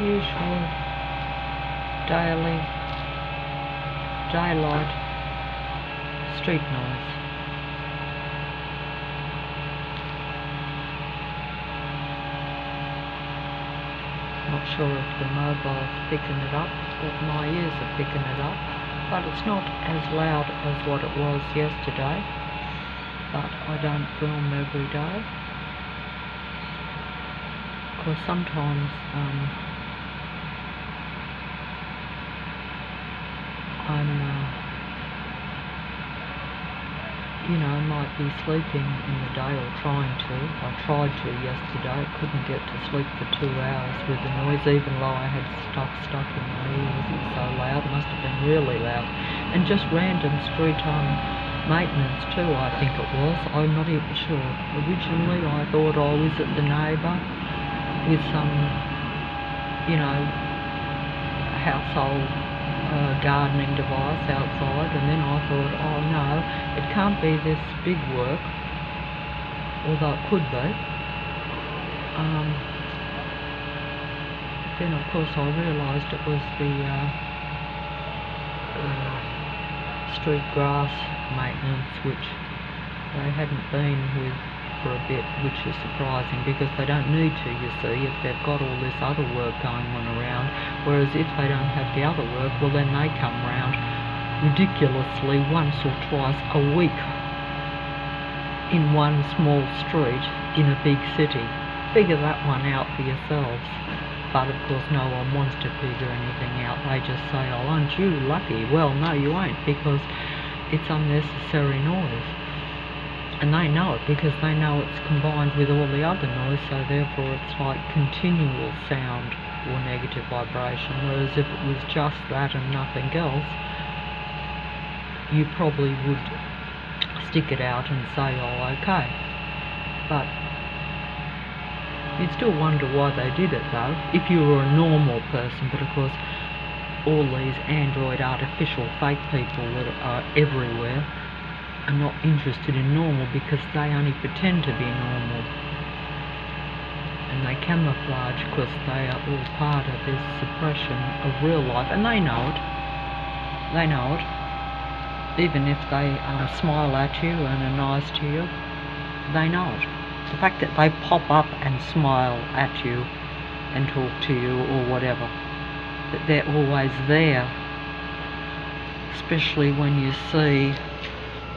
usual daily daylight street noise. Not sure if the mobile's picking it up, but my ears are picking it up, but it's not as loud as what it was yesterday. But I don't film every day, because sometimes might be sleeping in the day or trying to. I tried to yesterday, couldn't get to sleep for 2 hours with the noise, even though I had stuff stuck in my ears. It was so loud, must have been really loud. And just random street maintenance too, I think it was. I'm not even sure. Originally I thought I was at the neighbour with some, household gardening device outside, and then I thought, oh no, it can't be this big work, although it could be. Then of course I realised it was the street grass maintenance, which they hadn't been with for a bit, which is surprising because they don't need to, you see, if they've got all this other work going on around. Whereas if they don't have the other work, well then they come round ridiculously once or twice a week in one small street in a big city. Figure that one out for yourselves. But of course no one wants to figure anything out. They just say, oh, aren't you lucky? Well, no, you ain't, because it's unnecessary noise. And they know it because they know it's combined with all the other noise, so therefore it's like continual sound or negative vibration. Whereas if it was just that and nothing else, you probably would stick it out and say, oh, okay. But you'd still wonder why they did it though, if you were a normal person. But of course, all these android artificial fake people that are everywhere are not interested in normal, because they only pretend to be normal. And they camouflage because they are all part of this suppression of real life. And they know it. They know it. Even if they smile at you and are nice to you, they know it. The fact that they pop up and smile at you and talk to you or whatever, that they're always there. Especially when you see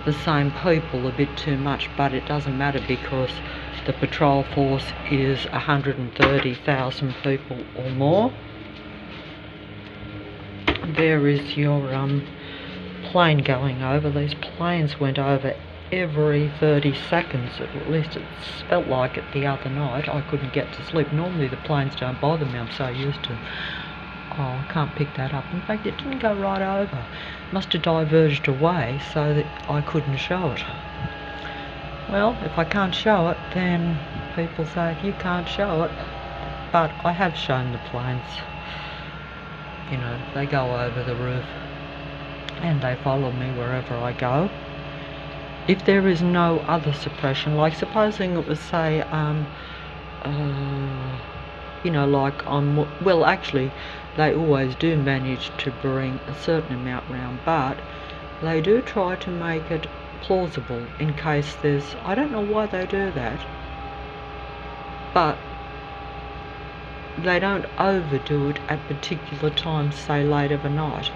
the same people a bit too much, but it doesn't matter because the patrol force is 130,000 people or more. There is your plane going over. These planes went over every 30 seconds, at least it felt like it the other night. I couldn't get to sleep. Normally the planes don't bother me, I'm so used to them. Oh, I can't pick that up. In fact, it didn't go right over. It must have diverged away so that I couldn't show it. Well, if I can't show it, then people say, you can't show it. But I have shown the planes. You know, they go over the roof and they follow me wherever I go. If there is no other suppression, like supposing it was, say, like well, actually, they always do manage to bring a certain amount round, but they do try to make it plausible in case there's, I don't know why they do that, but they don't overdo it at particular times, say late of a night.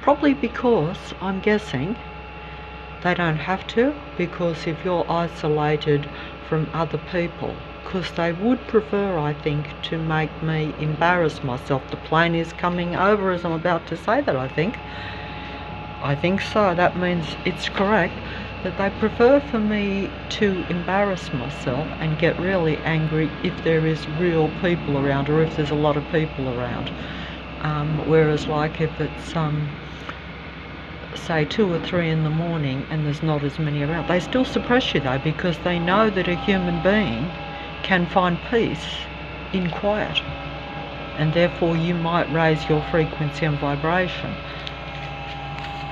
Probably because, I'm guessing, they don't have to, because if you're isolated from other people, because they would prefer, I think, to make me embarrass myself. The plane is coming over as I'm about to say that, I think. I think so. That means it's correct. That they prefer for me to embarrass myself and get really angry if there is real people around, or if there's a lot of people around. Whereas like if it's say 2 or 3 in the morning and there's not as many around, they still suppress you though, because they know that a human being can find peace in quiet, and therefore you might raise your frequency and vibration.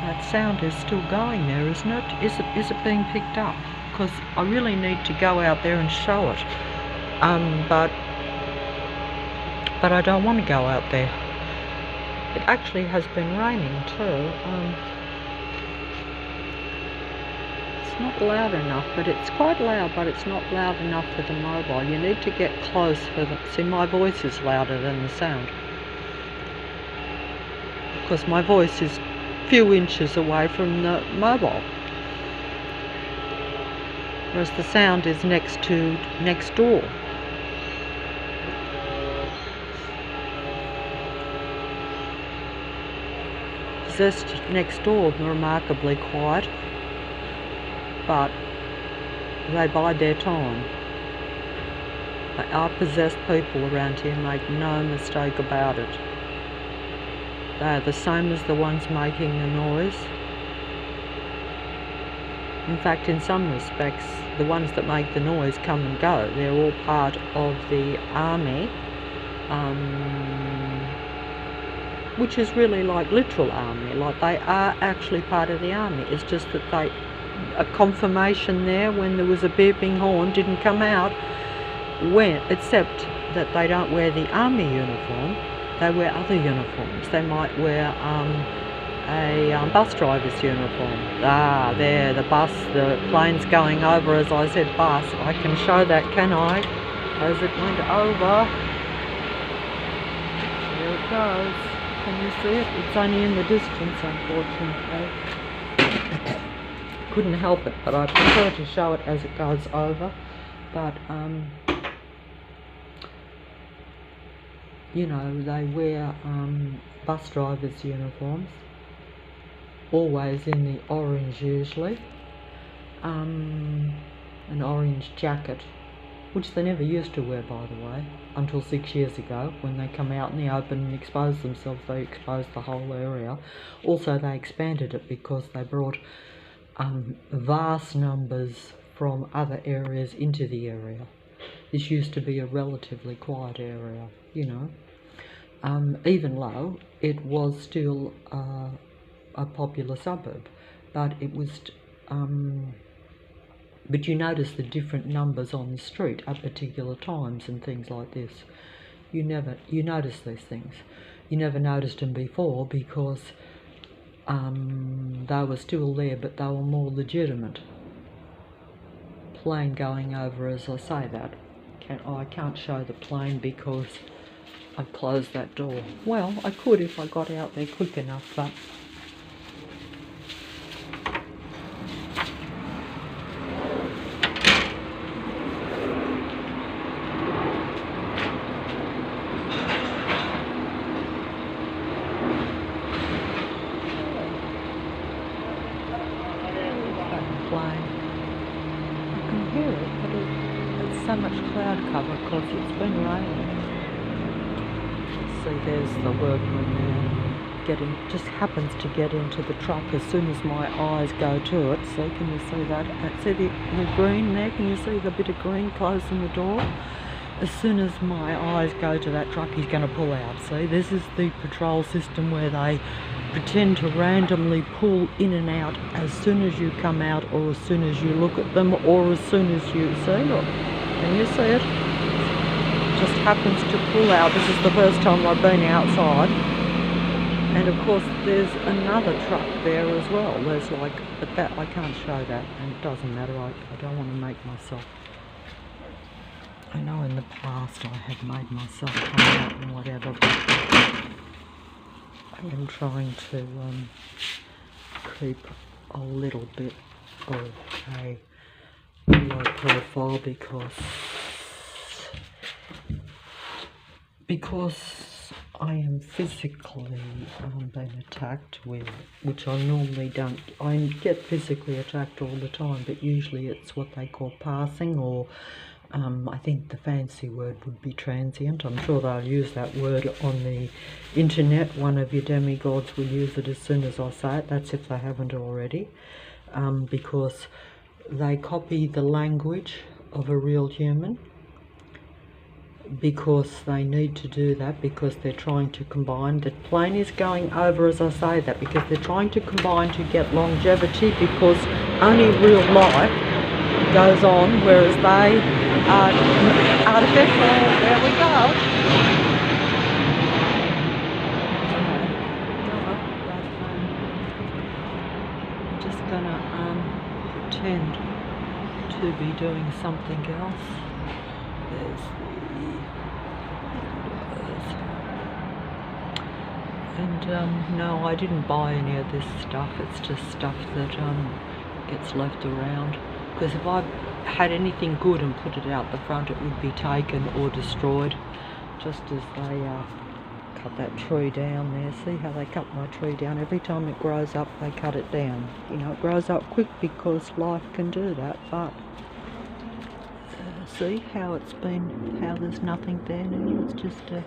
That sound is still going there, isn't it? Is it being picked up? Because I really need to go out there and show it. But but I don't want to go out there. It actually has been raining too. It's not loud enough, but it's quite loud, but it's not loud enough for the mobile. You need to get close for the... See, my voice is louder than the sound, because my voice is a few inches away from the mobile, whereas the sound is next door. Possessed next door remarkably quiet, but they bide their time. They are possessed people around here, make no mistake about it. They are the same as the ones making the noise. In fact, in some respects, the ones that make the noise come and go. They're all part of the army, which is really like literal army, like they are actually part of the army. It's just that a confirmation there when there was a beeping horn didn't come out, except that they don't wear the army uniform, they wear other uniforms. They might wear a bus driver's uniform. There, the plane's going over. As I said, bus. I can show that, can I? As it went over. There it goes. Can you see it? It's only in the distance, unfortunately. Couldn't help it, but I prefer to show it as it goes over. But, you know, they wear bus drivers' uniforms, always in the orange usually, an orange jacket, which they never used to wear, by the way, until 6 years ago. When they come out in the open and expose themselves, they expose the whole area. Also, they expanded it because they brought vast numbers from other areas into the area. This used to be a relatively quiet area, you know. Even though it was still a popular suburb, but it was but you notice the different numbers on the street at particular times and things like this. You notice these things. You never noticed them before because they were still there, but they were more legitimate. Plane going over, as I say that. I can't show the plane because I've closed that door. Well, I could if I got out there quick enough, but so much cloud cover because it's been raining. See, there's the workman there, just happens to get into the truck as soon as my eyes go to it. See, can you see that? See the green there? Can you see the bit of green closing the door? As soon as my eyes go to that truck, he's going to pull out. See, this is the patrol system where they pretend to randomly pull in and out as soon as you come out, or as soon as you look at them, or as soon as you see. Look, can you see it? Just happens to pull out. This is the first time I've been outside. And of course there's another truck there as well. There's like, but that, I can't show that, and it doesn't matter. I don't want to make myself, I know in the past I have made myself come out and whatever, but I am trying to keep a little bit of a low profile because I am physically being attacked with, which I normally don't. I get physically attacked all the time, but usually it's what they call passing, or I think the fancy word would be transient. I'm sure they'll use that word on the internet. One of your demigods will use it as soon as I say it. That's if they haven't already, because they copy the language of a real human, because they need to do that, because they're trying to combine. The plane is going over as I say that because they're trying to combine to get longevity, because only real life goes on, whereas they are artificial. There we go. pretend to be doing something else. There's the and no, I didn't buy any of this stuff. It's just stuff that gets left around. Because if I had anything good and put it out the front, it would be taken or destroyed. Just as they cut that tree down there. See how they cut my tree down? Every time it grows up, they cut it down. You know, it grows up quick because life can do that, but see how it's been, how there's nothing there now. It's just a,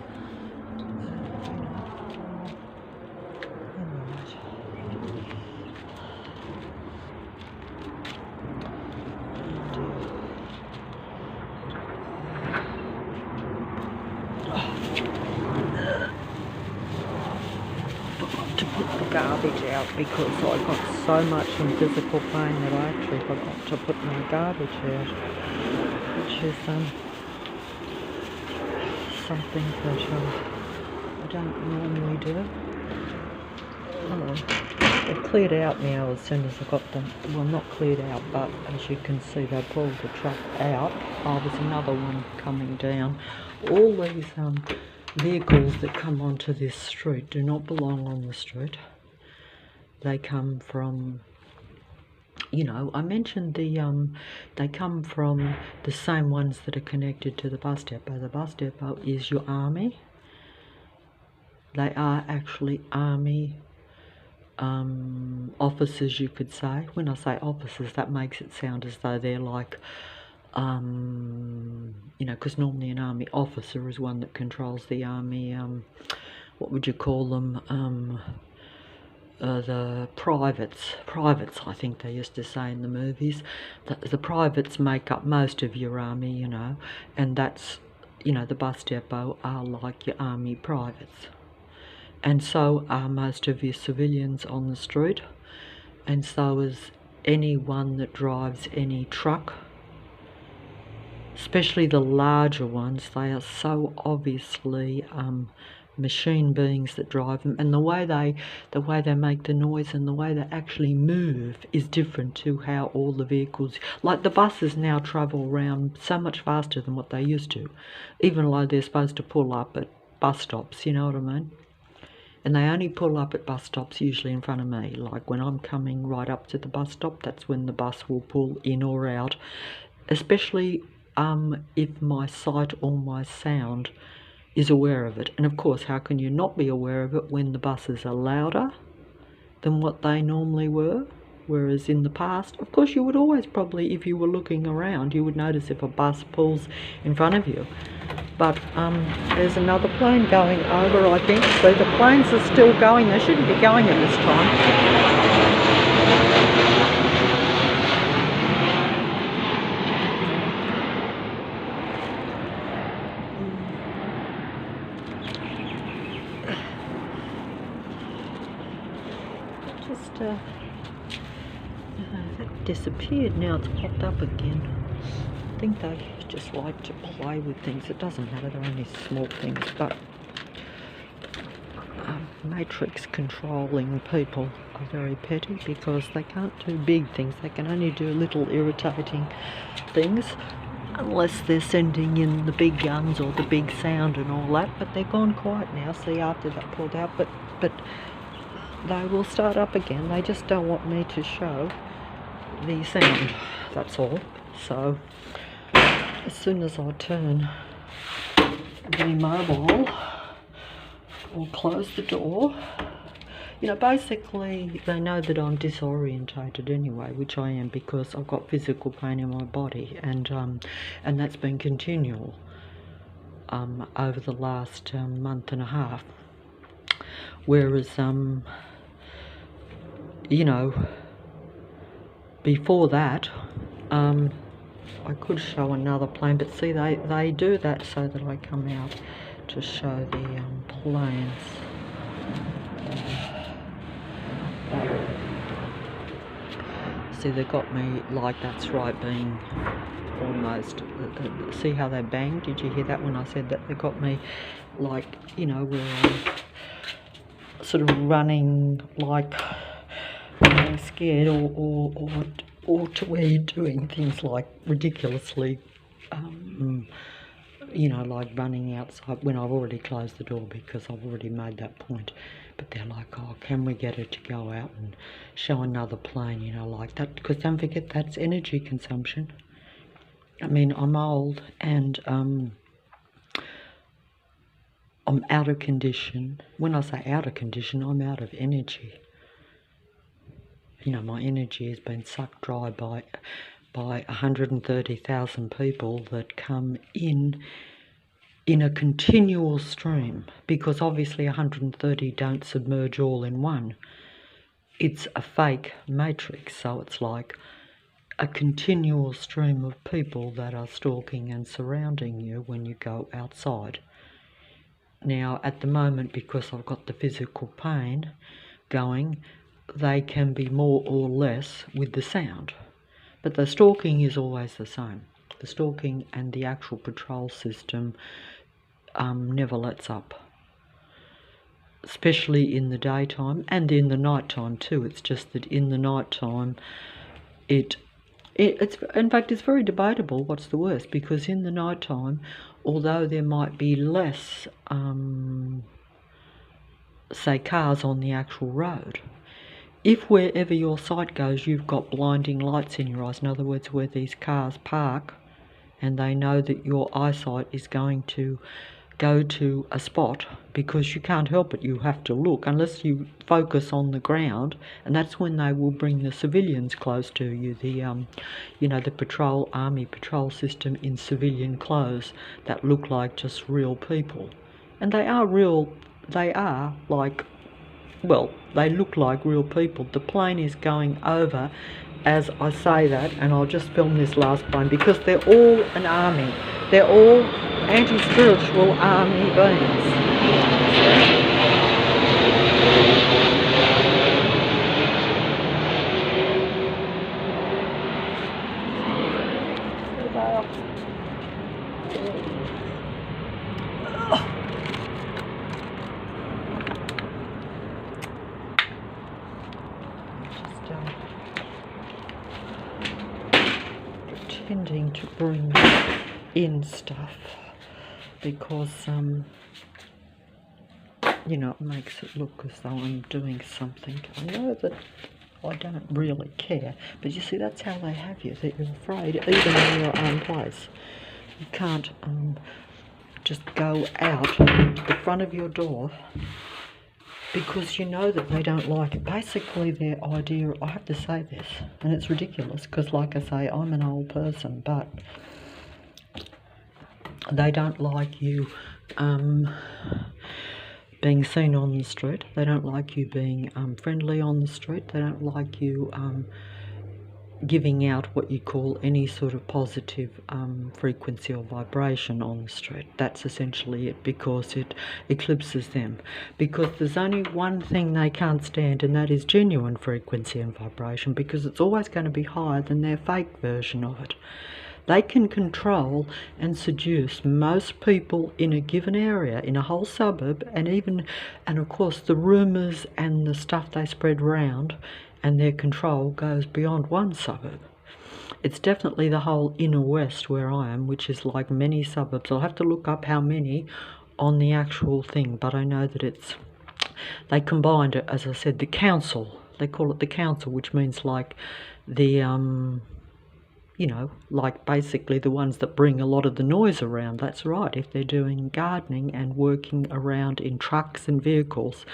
to put the garbage out because I got so much in physical pain that I actually forgot to put my garbage out, which is something that I don't normally do. They're cleared out now as soon as I got them. Well, not cleared out, but as you can see, they pulled the truck out. Oh, there's another one coming down. All these vehicles that come onto this street do not belong on the street. They come from, you know, I mentioned they come from the same ones that are connected to the bus depot. The bus depot is your army. They are actually army officers, you could say. When I say officers, that makes it sound as though they're like, you know, because normally an army officer is one that controls the army, what would you call them, the privates, I think they used to say in the movies. The privates make up most of your army, you know, and that's, you know, the bus depot are like your army privates. And so are most of your civilians on the street, and so is anyone that drives any truck, especially the larger ones. They are so obviously machine beings that drive them, and the way they make the noise and the way they actually move is different to how all the vehicles, like the buses now travel around so much faster than what they used to, even though they're supposed to pull up at bus stops, you know what I mean? And they only pull up at bus stops usually in front of me. Like when I'm coming right up to the bus stop, that's when the bus will pull in or out. Especially if my sight or my sound is aware of it. And of course, how can you not be aware of it when the buses are louder than what they normally were? Whereas in the past, of course, you would always probably, if you were looking around, you would notice if a bus pulls in front of you. But there's another plane going over, I think. So the planes are still going. They shouldn't be going at this time. That disappeared. Now it's popped up again. I think they just like to play with things. It doesn't matter, they're only small things, but matrix controlling people are very petty because they can't do big things. They can only do little irritating things unless they're sending in the big guns or the big sound and all that. But they're gone quiet now, see, after that pulled out, but they will start up again. They just don't want me to show the sound, that's all. So as soon as I turn the mobile or close the door, you know, basically they know that I'm disorientated anyway, which I am because I've got physical pain in my body, and that's been continual over the last month and a half. Whereas you know, before that, I could show another plane, but see, they do that so that I come out to show the planes. See, they got me like that's right, being almost, see how they banged? Did you hear that when I said that? They got me like, you know, where I'm sort of running like I'm scared or or to where you're doing things like ridiculously, like running outside when I've already closed the door because I've already made that point. But they're like, oh, can we get her to go out and show another plane, like that? Because don't forget, that's energy consumption. I mean, I'm old and I'm out of condition. When I say out of condition, I'm out of energy. My energy has been sucked dry by 130,000 people that come in a continual stream, because obviously 130 don't submerge all in one. It's a fake matrix, so it's like a continual stream of people that are stalking and surrounding you when you go outside. Now, at the moment, because I've got the physical pain going, they can be more or less with the sound. But the stalking is always the same. The stalking and the actual patrol system never lets up. Especially in the daytime and in the nighttime too. It's just that in the nighttime, it's in fact, it's very debatable what's the worst, because in the nighttime, although there might be less, say, cars on the actual road, if wherever your sight goes you've got blinding lights in your eyes, in other words, where these cars park and they know that your eyesight is going to go to a spot, because you can't help it, you have to look unless you focus on the ground, and that's when they will bring the civilians close to you, the army patrol system in civilian clothes that look like just real people. And they are real, they look like real people. The plane is going over as I say that, and I'll just film this last plane because they're all an army. They're all anti-spiritual army beings. Pretending to bring in stuff because it makes it look as though I'm doing something. I know that I don't really care, but you see, that's how they have you, that you're afraid even in your own place. You can't just go out the front of your door because you know that they don't like it. Basically, their idea, I have to say this, and it's ridiculous because, like I say, I'm an old person, but they don't like you being seen on the street. They don't like you being friendly on the street. They don't like you giving out what you call any sort of positive frequency or vibration on the street. That's essentially it, because it eclipses them. Because there's only one thing they can't stand, and that is genuine frequency and vibration, because it's always going to be higher than their fake version of it. They can control and seduce most people in a given area, in a whole suburb, and of course the rumours and the stuff they spread around, and their control goes beyond one suburb. It's definitely the whole inner west where I am, which is like many suburbs. I'll have to look up how many on the actual thing, but I know that they combined it, as I said, the council. They call it the council, which means like the like basically the ones that bring a lot of the noise around. That's right, if they're doing gardening and working around in trucks and vehicles.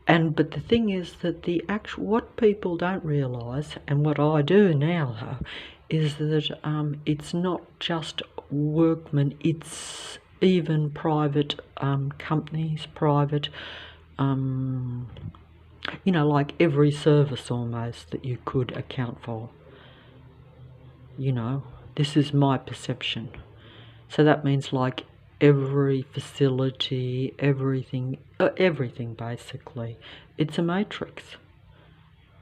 But the thing is that what people don't realise, and what I do now though, is that it's not just workmen, it's even private companies, private like every service almost that you could account for. This is my perception. So that means like every facility, everything basically. It's a matrix,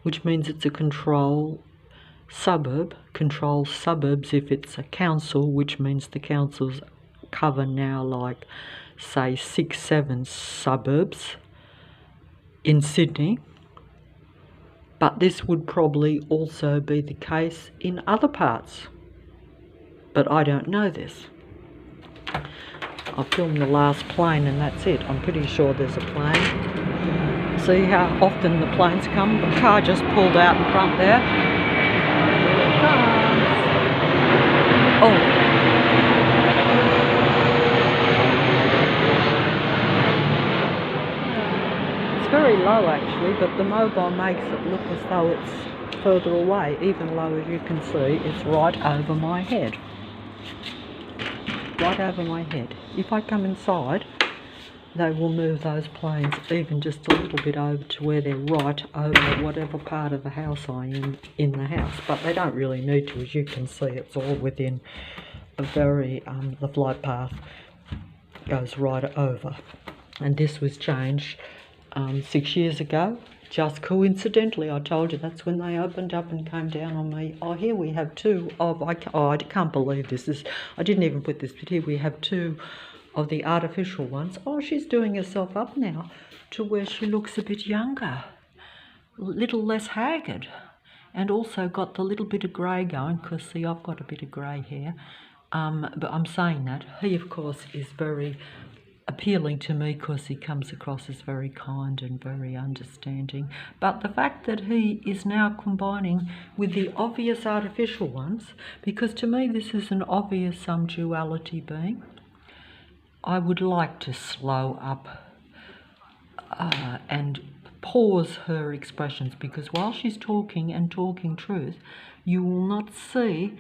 which means it's a controls suburbs if it's a council, which means the councils cover now like say 6-7 suburbs in Sydney. But this would probably also be the case in other parts. But I don't know this. I filmed the last plane and that's it. I'm pretty sure there's a plane. See how often the planes come? The car just pulled out in front there. Here it comes. Oh. Very low actually, but the mobile makes it look as though it's further away, even though as you can see it's right over my head. Right over my head. If I come inside, they will move those planes even just a little bit over to where they're right over whatever part of the house I am in the house. But they don't really need to, as you can see, it's all within a very, the flight path goes right over. And this was changed 6 years ago, just coincidentally. I told you that's when they opened up and came down on me. Oh, here we have two of, I can't believe this. I didn't even put this, but here we have two of the artificial ones. Oh, she's doing herself up now to where she looks a bit younger, a little less haggard, and also got the little bit of grey going, because see, I've got a bit of grey hair. But I'm saying that he, of course, is very appealing to me because he comes across as very kind and very understanding. But the fact that he is now combining with the obvious artificial ones, because to me this is an obvious duality being, I would like to slow up and pause her expressions, because while she's talking and talking truth, you will not see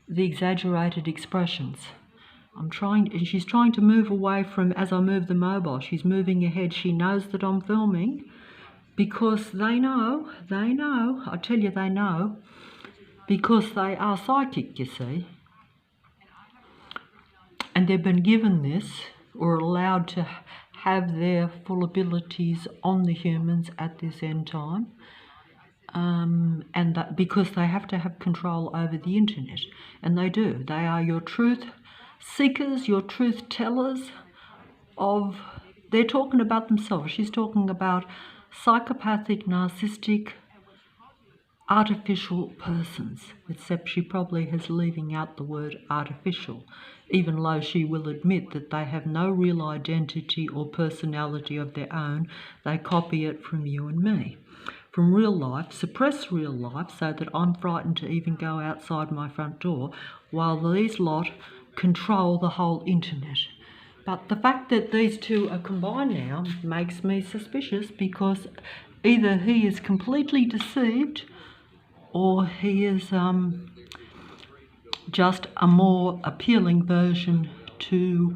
the exaggerated expressions. She's trying to move away from, as I move the mobile, she's moving ahead. She knows that I'm filming because they know, I tell you they know, because they are psychic, you see. And they've been given this, or allowed to have their full abilities on the humans at this end time. And that because they have to have control over the internet. And they do. They are your truth seekers, your truth tellers of, they're talking about themselves. She's talking about psychopathic, narcissistic, artificial persons, except she probably is leaving out the word artificial, even though she will admit that they have no real identity or personality of their own. They copy it from you and me. From real life, suppress real life so that I'm frightened to even go outside my front door, while these lot control the whole internet. But the fact that these two are combined now makes me suspicious, because either he is completely deceived or he is just a more appealing version to,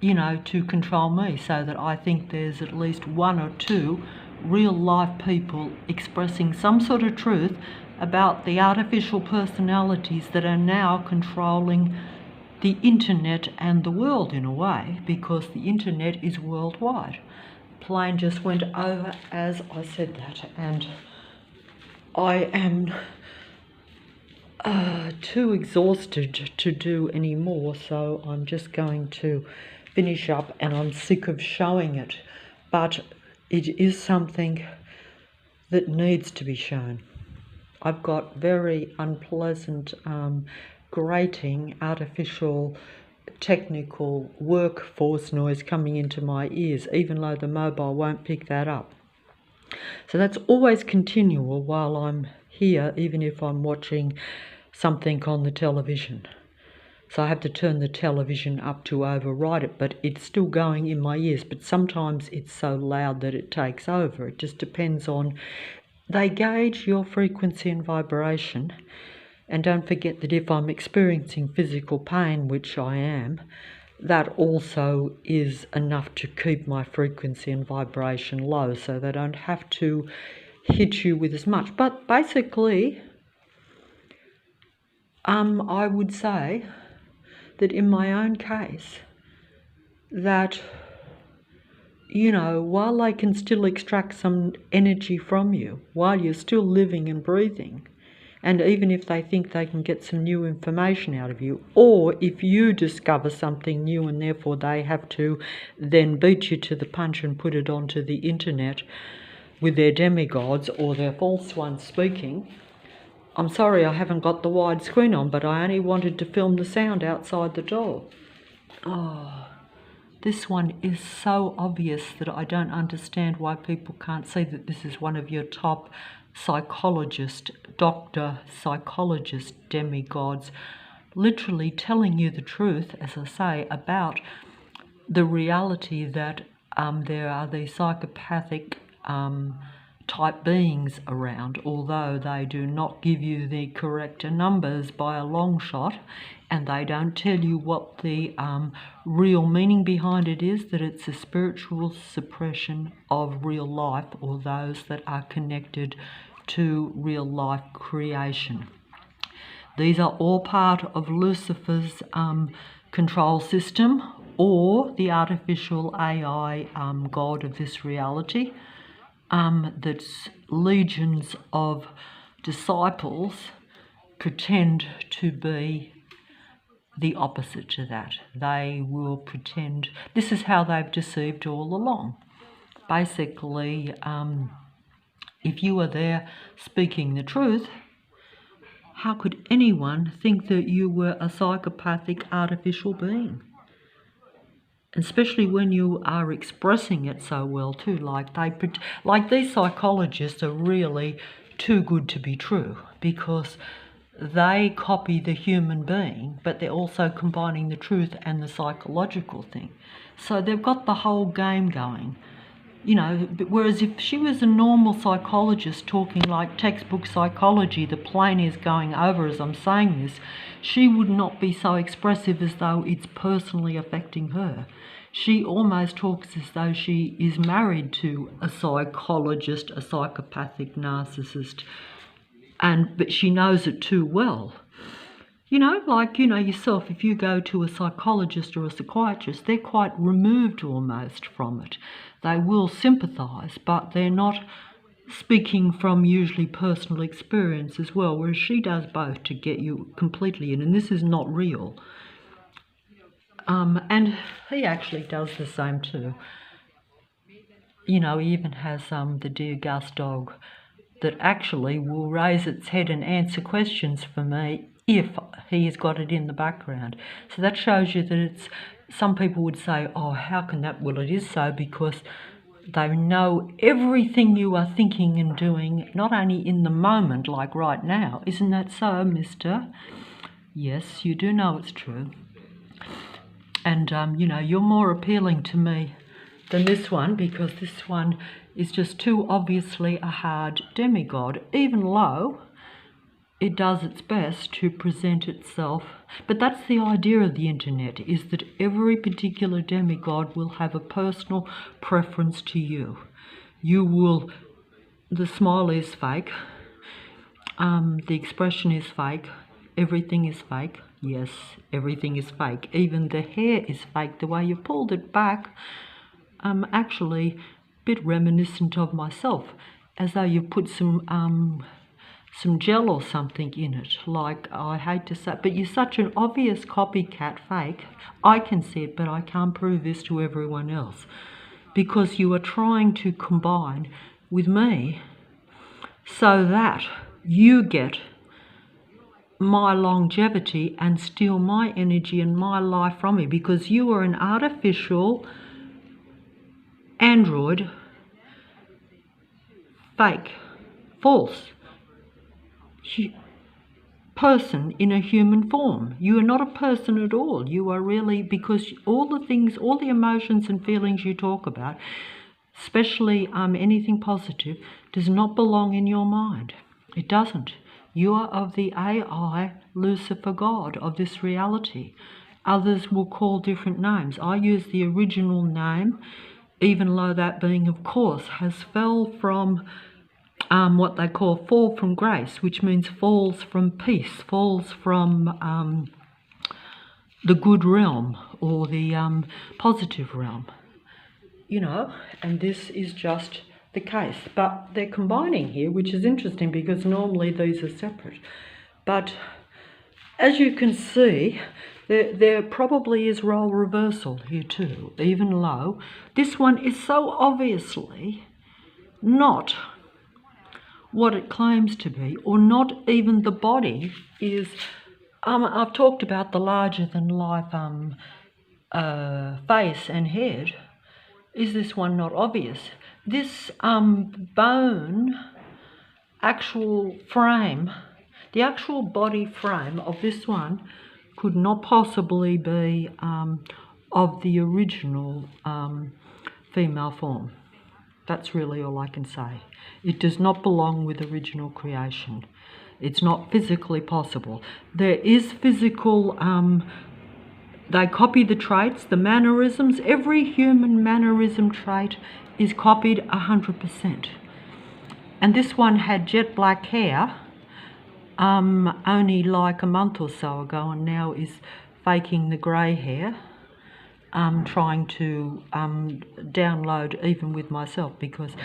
to control me, so that I think there's at least one or two real life people expressing some sort of truth about the artificial personalities that are now controlling the internet and the world in a way, because the internet is worldwide. The plane just went over as I said that, and I am too exhausted to do any more, so I'm just going to finish up, and I'm sick of showing it, but it is something that needs to be shown. I've got very unpleasant, grating, artificial, technical workforce noise coming into my ears, even though the mobile won't pick that up. So that's always continual while I'm here, even if I'm watching something on the television. So I have to turn the television up to override it, but it's still going in my ears. But sometimes it's so loud that it takes over. It just depends on, they gauge your frequency and vibration. And don't forget that if I'm experiencing physical pain, which I am, that also is enough to keep my frequency and vibration low, so they don't have to hit you with as much. But basically, I would say that in my own case, that, while they can still extract some energy from you, while you're still living and breathing, and even if they think they can get some new information out of you, or if you discover something new and therefore they have to then beat you to the punch and put it onto the internet, with their demigods or their false ones speaking. I'm sorry I haven't got the widescreen on, but I only wanted to film the sound outside the door. Oh, this one is so obvious that I don't understand why people can't see that this is one of your top doctor psychologist demigods, literally telling you the truth, as I say, about the reality that there are these psychopathic type beings around, although they do not give you the correct numbers by a long shot, and they don't tell you what the real meaning behind it is, that it's a spiritual suppression of real life or those that are connected to real life creation. These are all part of Lucifer's control system, or the artificial AI god of this reality, that's legions of disciples pretend to be the opposite to that. They will pretend, this is how they've deceived all along. Basically, if you are there speaking the truth, how could anyone think that you were a psychopathic artificial being? Especially when you are expressing it so well too, like these psychologists are really too good to be true, because they copy the human being, but they're also combining the truth and the psychological thing. So they've got the whole game going. You know, whereas if she was a normal psychologist talking like textbook psychology, the plane is going over as I'm saying this, she would not be so expressive as though it's personally affecting her. She almost talks as though she is married to a psychologist, a psychopathic narcissist, but she knows it too well. You know, like, you know yourself, if you go to a psychologist or a psychiatrist, they're quite removed almost from it. They will sympathise, but they're not speaking from usually personal experience as well, whereas she does both to get you completely in, and this is not real. And he actually does the same too. You know, he even has the Dear Gus dog that actually will raise its head and answer questions for me if he has got it in the background. So that shows you that it's, some people would say, oh, how can that? Well, it is so because they know everything you are thinking and doing, not only in the moment, like right now. Isn't that so, mister? Yes, you do know it's true. And, you know, you're more appealing to me than this one, because this one is just too obviously a hard demigod, even though it does its best to present itself. But that's the idea of the internet, is that every particular demigod will have a personal preference to you. You will, the smile is fake, the expression is fake, everything is fake. Yes, everything is fake. Even the hair is fake. The way you pulled it back, actually a bit reminiscent of myself, as though you put some gel or something in it. Like, I hate to say, but you're such an obvious copycat fake. I can see it, but I can't prove this to everyone else, because you are trying to combine with me so that you get my longevity and steal my energy and my life from me, because you are an artificial android, fake, false person in a human form. You are not a person at all. You are really, because all the things, all the emotions and feelings you talk about, especially anything positive, does not belong in your mind. It doesn't. You are of the AI Lucifer God of this reality. Others will call different names. I use the original name, even though that being, of course, has fell from what they call fall from grace, which means falls from peace, falls from the good realm or the positive realm. You know, and this is just the case, but they're combining here, which is interesting because normally these are separate. But as you can see, there probably is role reversal here too, even though this one is so obviously not what it claims to be, or not even the body is. I've talked about the larger than life face and head. Is this one not obvious? This bone actual frame, the actual body frame of this one could not possibly be of the original female form. That's really all I can say. It does not belong with original creation. It's not physically possible. There is physical, they copy the traits, the mannerisms. Every human mannerism trait is copied 100%. And this one had jet black hair only like a month or so ago, and now is faking the grey hair. Trying to download even with myself, because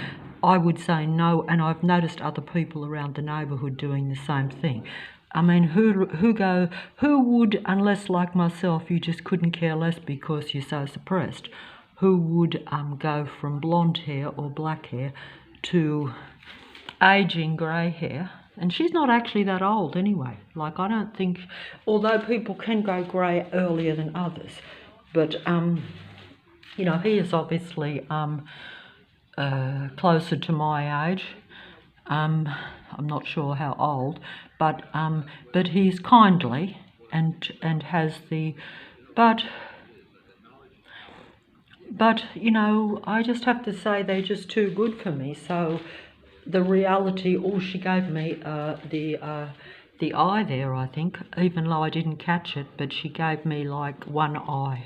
I would say no, and I've noticed other people around the neighbourhood doing the same thing. I mean, who would, unless like myself, you just couldn't care less because you're so suppressed, who would go from blonde hair or black hair to aging grey hair? And she's not actually that old anyway. Like, I don't think, although people can go grey earlier than others, but, you know, he is obviously closer to my age. I'm not sure how old, but he's kindly and has the, but you know, I just have to say they're just too good for me. So the reality, all she gave me the eye there, I think, even though I didn't catch it, but she gave me like one eye.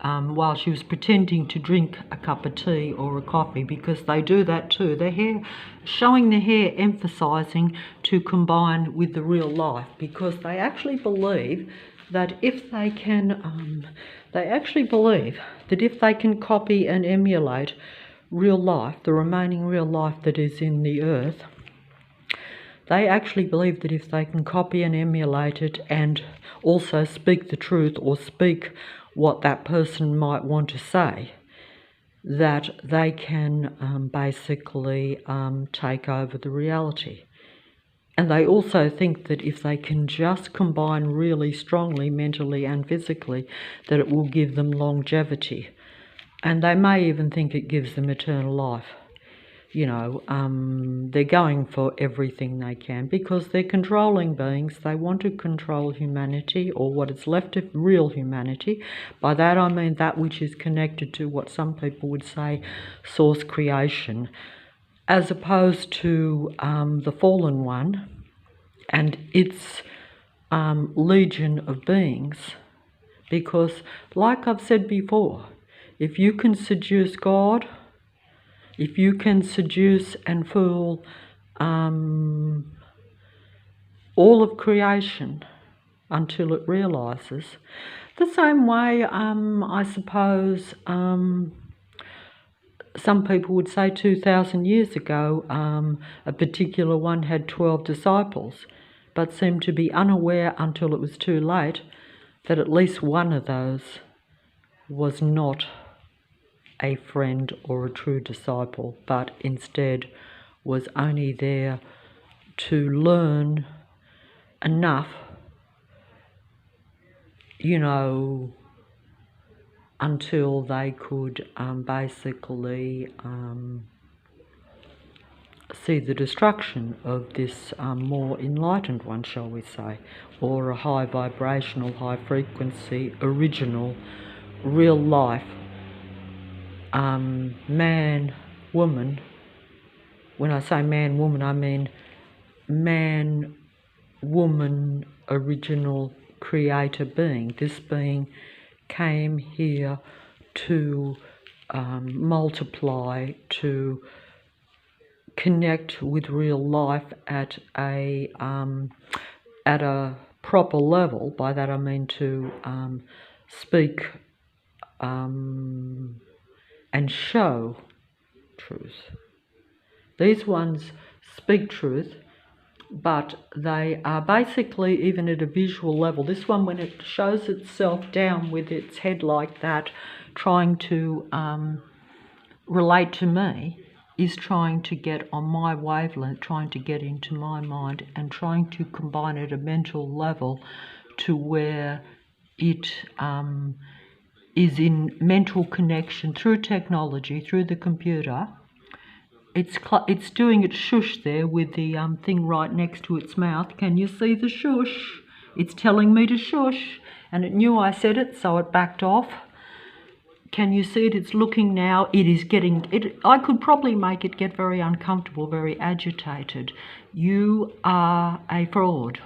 While she was pretending to drink a cup of tea or a coffee, because they do that too. Their hair, showing the hair, emphasising to combine with the real life, because they actually believe that if they can, copy and emulate real life, the remaining real life that is in the earth, they actually believe that if they can copy and emulate it and also speak the truth, or speak what that person might want to say, that they can basically take over the reality. And they also think that if they can just combine really strongly, mentally and physically, that it will give them longevity. And they may even think it gives them eternal life. You know, they're going for everything they can, because they're controlling beings. They want to control humanity, or what is left of real humanity. By that I mean that which is connected to what some people would say source creation, as opposed to the fallen one and its legion of beings. Because, like I've said before, if you can seduce God, if you can seduce and fool all of creation until it realises, the same way, I suppose, some people would say 2,000 years ago, a particular one had 12 disciples, but seemed to be unaware until it was too late that at least one of those was not a friend or a true disciple, but instead was only there to learn enough, you know, until they could basically see the destruction of this more enlightened one, shall we say, or a high vibrational, high frequency, original, real life man, woman. When I say man, woman, I mean man, woman, original creator being. This being came here to multiply, to connect with real life at a proper level. By that I mean to speak and show truth. These ones speak truth, but they are basically, even at a visual level, this one, when it shows itself down with its head like that, trying to relate to me, is trying to get on my wavelength, trying to get into my mind and trying to combine at a mental level to where it is in mental connection through technology, through the computer. It's doing its shush there with the thing right next to its mouth. Can you see the shush? It's telling me to shush, and it knew I said it, so it backed off. Can you see it? It's looking now. It is getting it. I could probably make it get very uncomfortable, very agitated. You are a fraud.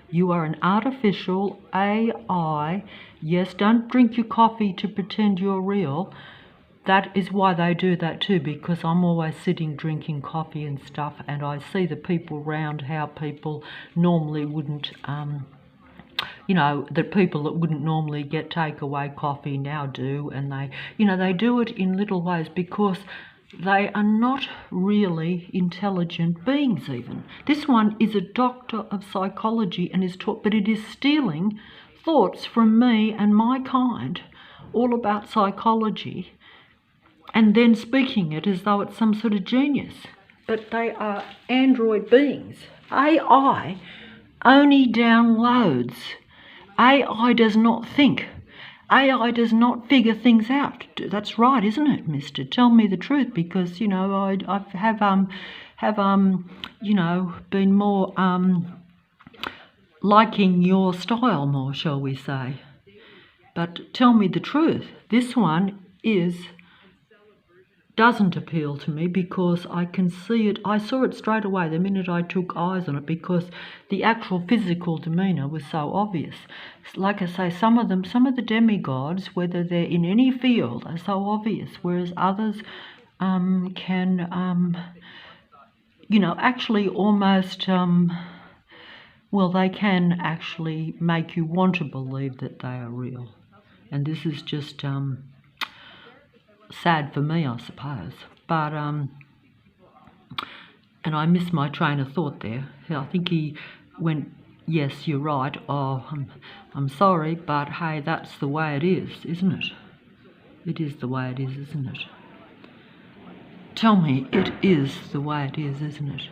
You are an artificial AI. Yes, don't drink your coffee to pretend you're real. That is why they do that too, because I'm always sitting drinking coffee and stuff, and I see the people round how people normally wouldn't, the people that wouldn't normally get takeaway coffee now do, and they do it in little ways because they are not really intelligent beings even. This one is a doctor of psychology and is taught, but it is stealing thoughts from me and my kind, all about psychology, and then speaking it as though it's some sort of genius. But they are android beings. AI only downloads. AI does not think. AI does not figure things out. That's right, isn't it, mister? Tell me the truth, because, I have been more liking your style more, shall we say. But tell me the truth. This one doesn't appeal to me because I can see it. I saw it straight away the minute I took eyes on it, because the actual physical demeanour was so obvious. Like I say, some of the demigods, whether they're in any field, are so obvious, whereas others can, actually almost, they can actually make you want to believe that they are real. And this is just sad for me, I suppose. But and I missed my train of thought there. I think he went, yes, you're right. Oh, I'm sorry, but hey, that's the way it is, isn't it? It is the way it is, isn't it? Tell me, it is the way it is, isn't it?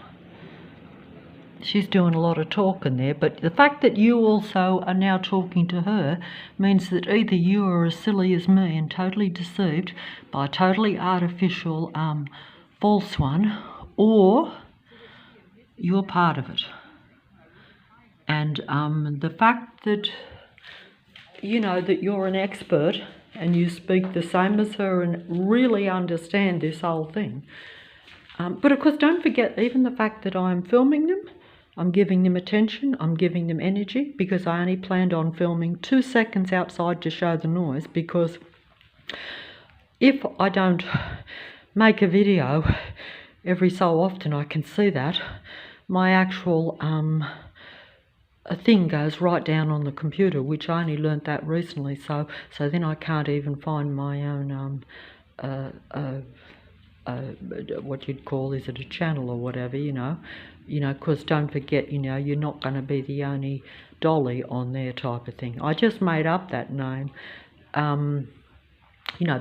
She's doing a lot of talking there, but the fact that you also are now talking to her means that either you are as silly as me and totally deceived by a totally artificial false one, or you're part of it. And the fact that, that you're an expert and you speak the same as her and really understand this whole thing. But of course, don't forget, even the fact that I'm filming them, I'm giving them attention, I'm giving them energy, because I only planned on filming 2 seconds outside to show the noise, because if I don't make a video every so often, I can see that, my actual thing goes right down on the computer, which I only learnt that recently, so then I can't even find my own what you'd call, is it a channel or whatever, because don't forget, you're not going to be the only dolly on there type of thing. I just made up that name,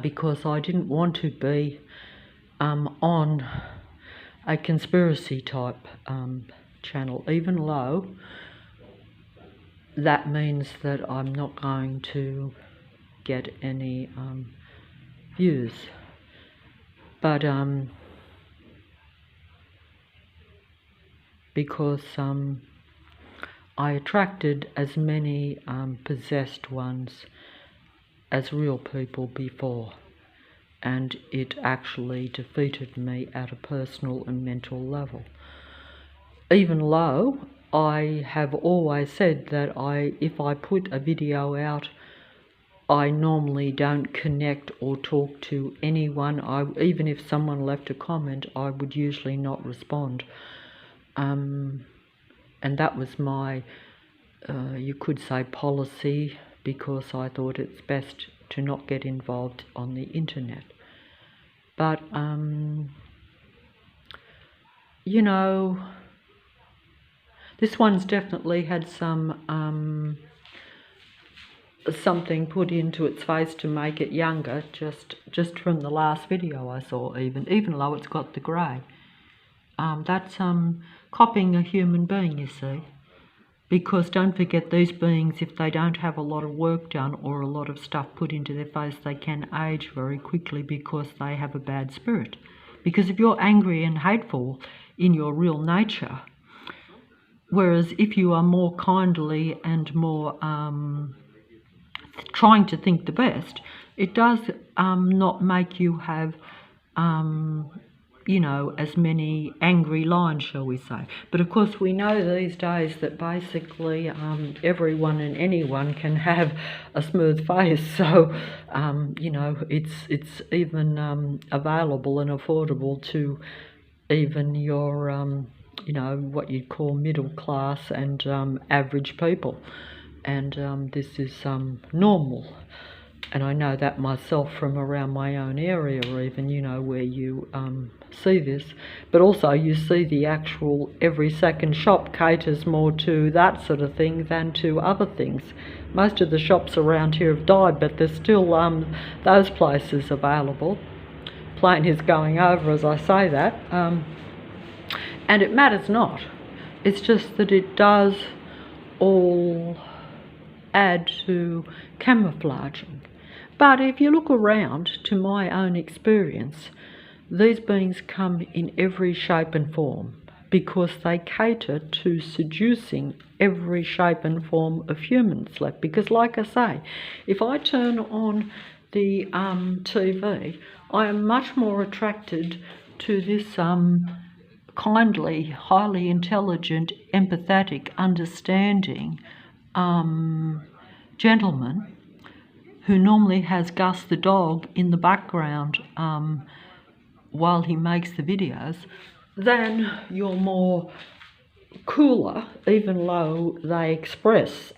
because I didn't want to be on a conspiracy type channel, even though that means that I'm not going to get any views. But because I attracted as many possessed ones as real people before, and it actually defeated me at a personal and mental level. Even though I have always said that if I put a video out, I normally don't connect or talk to anyone. Even if someone left a comment, I would usually not respond. And that was my, you could say, policy, because I thought it's best to not get involved on the internet. But, this one's definitely had some something put into its face to make it younger, just from the last video I saw, even though it's got the grey. That's copying a human being, you see. Because don't forget, these beings, if they don't have a lot of work done or a lot of stuff put into their face, they can age very quickly because they have a bad spirit. Because if you're angry and hateful in your real nature, whereas if you are more kindly and more trying to think the best, it does not make you have you know, as many angry lines, shall we say. But of course we know these days that basically everyone and anyone can have a smooth face, so you know, it's even available and affordable to even your you know, what you'd call middle class and average people, and this is normal. And I know that myself from around my own area, or even, you know, where you see this. But also you see the actual every second shop caters more to that sort of thing than to other things. Most of the shops around here have died, but there's still those places available. Plane is going over as I say that. And it matters not. It's just that it does all add to camouflaging. But if you look around, to my own experience, these beings come in every shape and form because they cater to seducing every shape and form of humans. Because like I say, if I turn on the TV, I am much more attracted to this kindly, highly intelligent, empathetic, understanding gentleman who normally has Gus the dog in the background while he makes the videos, than your more cooler, even though they express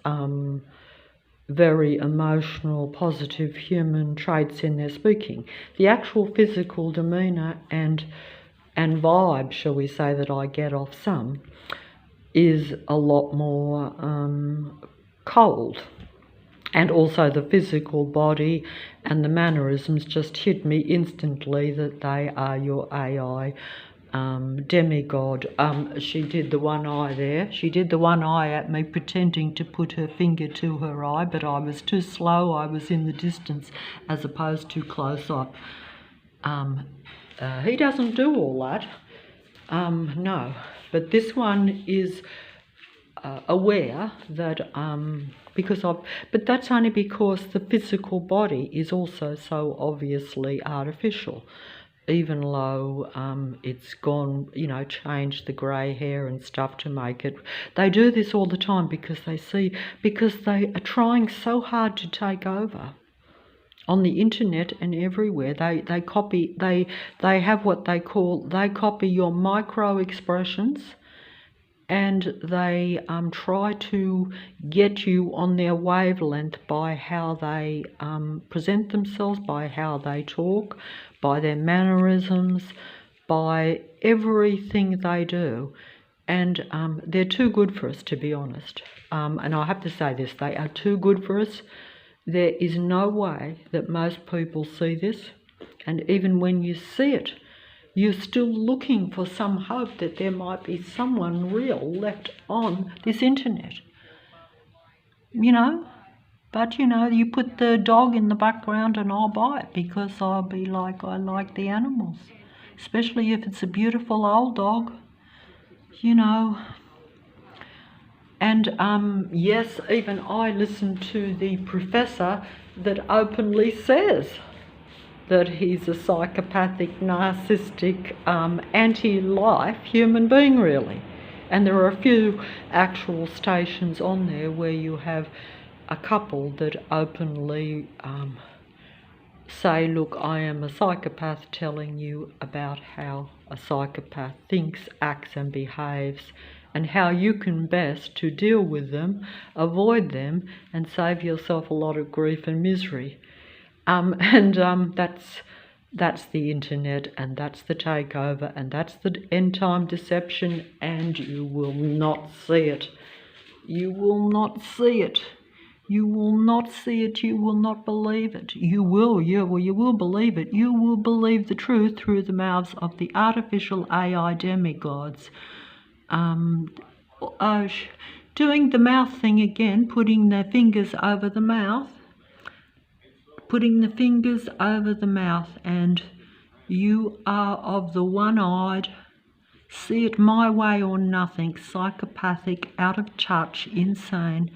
very emotional, positive human traits in their speaking. The actual physical demeanour and vibe, shall we say, that I get off some is a lot more cold. And also the physical body and the mannerisms just hit me instantly that they are your AI demigod. She did the one eye there. She did the one eye at me, pretending to put her finger to her eye, but I was too slow. I was in the distance as opposed to close up. He doesn't do all that. No. But this one is aware that but that's only because the physical body is also so obviously artificial, even though it's gone, you know, changed the grey hair and stuff to make it. They do this all the time because they are trying so hard to take over on the internet and everywhere. They copy, they have what they copy your micro expressions, and they try to get you on their wavelength by how they present themselves, by how they talk, by their mannerisms, by everything they do. And they're too good for us, to be honest. And I have to say this, they are too good for us. There is no way that most people see this. And even when you see it, you're still looking for some hope that there might be someone real left on this internet. You know? But, you know, you put the dog in the background and I'll buy it because I'll be like, I like the animals. Especially if it's a beautiful old dog, you know. And, yes, even I listen to the professor that openly says that he's a psychopathic, narcissistic, anti-life human being, really. And there are a few actual stations on there where you have a couple that openly say, look, I am a psychopath, telling you about how a psychopath thinks, acts and behaves, and how you can best to deal with them, avoid them, and save yourself a lot of grief and misery. That's the internet, and that's the takeover, and that's the end-time deception, and you will not see it. You will not see it. You will not see it, you will not believe it. You will believe it. You will believe the truth through the mouths of the artificial AI demigods. Doing the mouth thing again, putting their fingers over the mouth. Putting the fingers over the mouth, and you are of the one-eyed, see it my way or nothing, psychopathic, out of touch, insane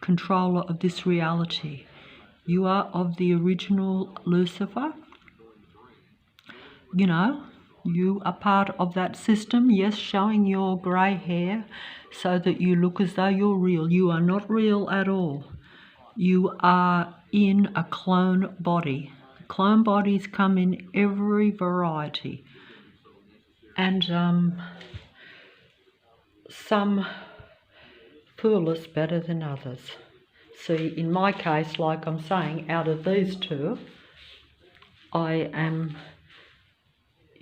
controller of this reality. You are of the original Lucifer. You know, you are part of that system, yes, showing your grey hair so that you look as though you're real. You are not real at all. You are in a clone body. Clone bodies come in every variety. And some fool us better than others. See, in my case, like I'm saying, out of these two, I am,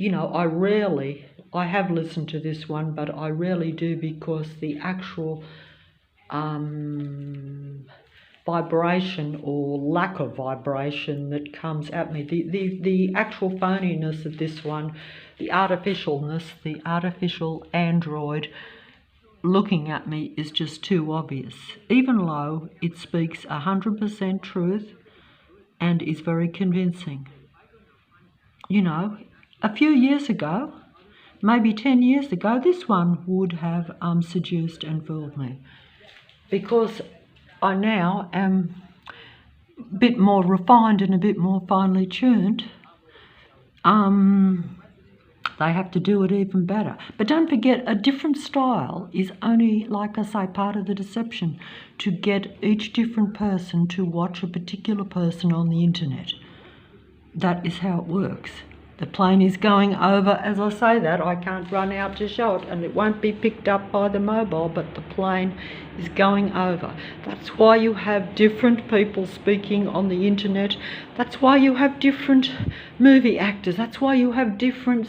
I have listened to this one, but I rarely do, because the actual vibration or lack of vibration that comes at me, the actual phoniness of this one, the artificialness, the artificial android looking at me is just too obvious. Even though it speaks 100% truth and is very convincing. A few years ago, maybe 10 years ago, this one would have seduced and fooled me, because I now am a bit more refined and a bit more finely tuned. They have to do it even better. But don't forget, a different style is only, like I say, part of the deception, to get each different person to watch a particular person on the internet. That is how it works. The plane is going over. As I say that, I can't run out to show it, and it won't be picked up by the mobile, but the plane is going over. That's why you have different people speaking on the internet. That's why you have different movie actors. That's why you have different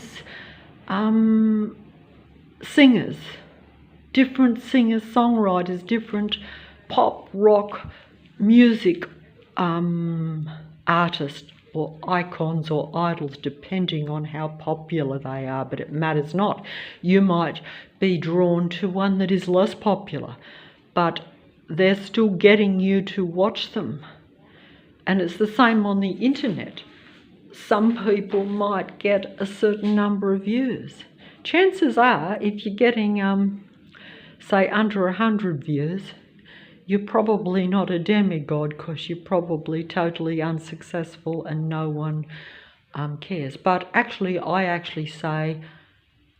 singers, songwriters, different pop, rock, music artists, or icons or idols, depending on how popular they are, but it matters not. You might be drawn to one that is less popular, but they're still getting you to watch them. And it's the same on the internet. Some people might get a certain number of views. Chances are, if you're getting, say, under 100 views, you're probably not a demigod, because you're probably totally unsuccessful and no one cares. But actually, I say,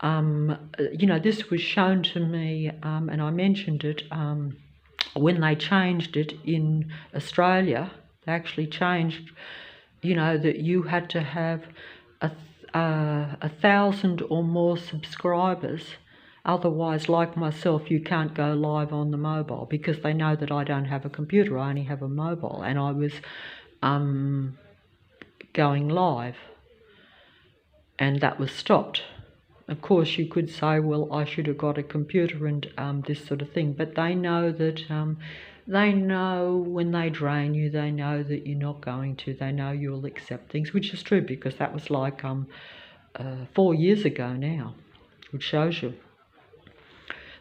this was shown to me, and I mentioned it, when they changed it in Australia. They actually changed, that you had to have 1,000 or more subscribers. Otherwise, like myself, you can't go live on the mobile, because they know that I don't have a computer, I only have a mobile. And I was going live, and that was stopped. Of course, you could say, well, I should have got a computer and this sort of thing, but they know that, they know when they drain you, they know that you're not going to, they know you'll accept things, which is true, because that was like 4 years ago now, which shows you.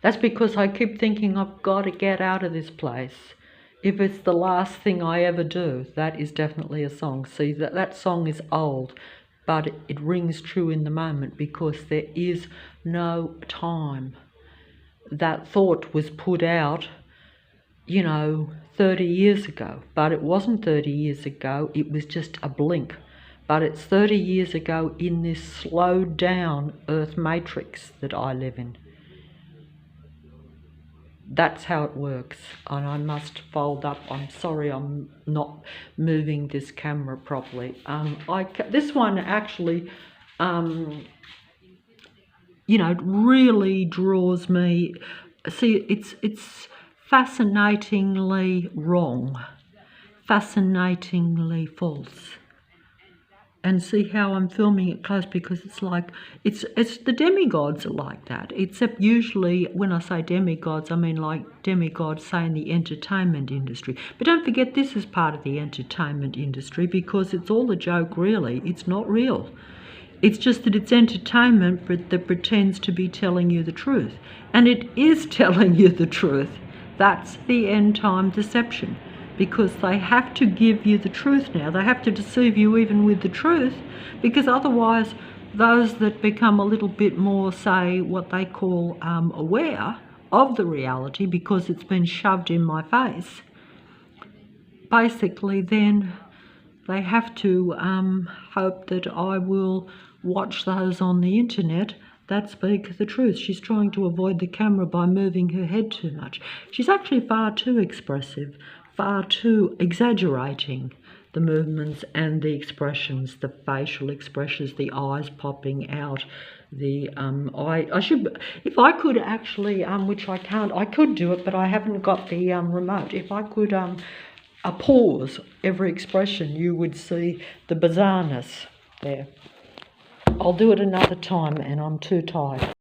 That's because I keep thinking, I've got to get out of this place. If it's the last thing I ever do, that is definitely a song. See, that song is old, but it rings true in the moment, because there is no time. That thought was put out, 30 years ago, but it wasn't 30 years ago, it was just a blink. But it's 30 years ago in this slowed down Earth matrix that I live in. That's how it works. And I must fold up. I'm sorry, I'm not moving this camera properly. This one actually, really draws me. See, it's fascinatingly wrong, fascinatingly false. and see how I'm filming it close, because it's like, it's the demigods are like that, except usually when I say demigods, I mean like demigods, say, in the entertainment industry. But don't forget, this is part of the entertainment industry, because it's all a joke, really. It's not real. It's just that it's entertainment that pretends to be telling you the truth. And it is telling you the truth. That's the end time deception. Because they have to give you the truth now. They have to deceive you even with the truth, because otherwise those that become a little bit more, say, what they call aware of the reality, because it's been shoved in my face, basically then they have to hope that I will watch those on the internet that speak the truth. She's trying to avoid the camera by moving her head too much. She's actually far too expressive, far too exaggerating the movements and the expressions, the facial expressions, the eyes popping out, the I should, if I could actually, which I can't, I could do it, but I haven't got the remote. If I could pause every expression, you would see the bizarreness there. I'll do it another time, and I'm too tired.